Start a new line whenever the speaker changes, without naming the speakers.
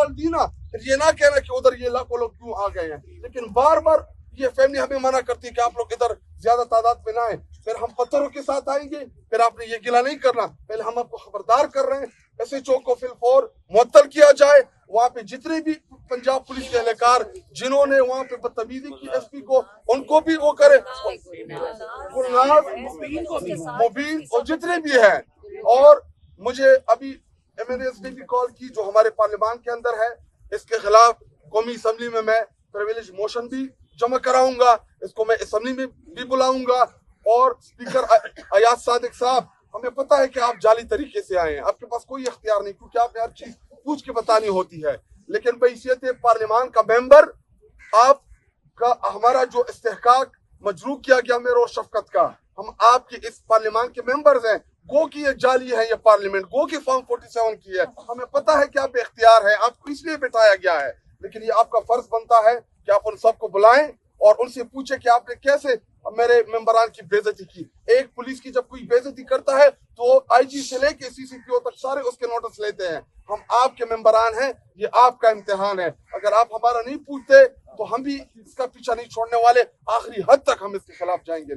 Example दी ना, फिर ये ना कहना कि उधर ये लाखों लोग क्यों आ गए हैं। लेकिन बार बार ये फैमिली हमें मना करती है कि आप लोग इधर ज्यादा तादाद में ना आए, फिर हम पत्थरों के साथ आएंगे, फिर आपने ये गिला नहीं करना। पहले हम आपको खबरदार कर रहे हैं, SHO को फिलफौर मुअत्तल किया जाए। वहाँ पे जितने भी पंजाब पुलिस के एहलकार जिन्होंने वहाँ पे बदतमीजी की SP को, उनको भी वो करे, गुलनाज, मुबीन और जितने भी हैं। और मुझे अभी MNAs ने भी कॉल की जो हमारे पार्लियामान के अंदर है, इसके खिलाफ कौमी असम्बली में मैं प्रिविलेज मोशन भी जमा कराऊंगा, इसको मैं असम्बली में भी बुलाऊंगा। और स्पीकर अयाज सादिक साहब, हमें पता है कि आप जाली तरीके से आए हैं, आपके पास कोई इख्तियार नहीं, क्योंकि आपने हर चीज पूछ के बतानी होती है। लेकिन बहैसियत पार्लियामान का मेंबर आपका हमारा जो इस्तेहकाक मजरूह किया गया मेरे और शफकत का, हम आपके इस पार्लियामान के मेंबर्स हैं। गो की ये जाली है, ये पार्लियामेंट गो की फॉर्म 47 की है। हमें पता है कि आप इख्तियार है, आपको इसलिए बिठाया गया है, लेकिन ये आपका फर्ज बनता है कि आप उन सबको बुलाएं और उनसे पूछे कि आपने कैसे मेरे मेंबरान की बेइज्जती की। एक पुलिस की जब कोई बेइज्जती करता है तो IG से लेके CCPO तक सारे उसके नोटिस लेते हैं। हम आपके मेंबरान हैं, ये आपका इम्तिहान है। अगर आप हमारा नहीं पूछते तो हम भी इसका पीछा नहीं छोड़ने वाले, आखिरी हद तक हम इसके खिलाफ जाएंगे।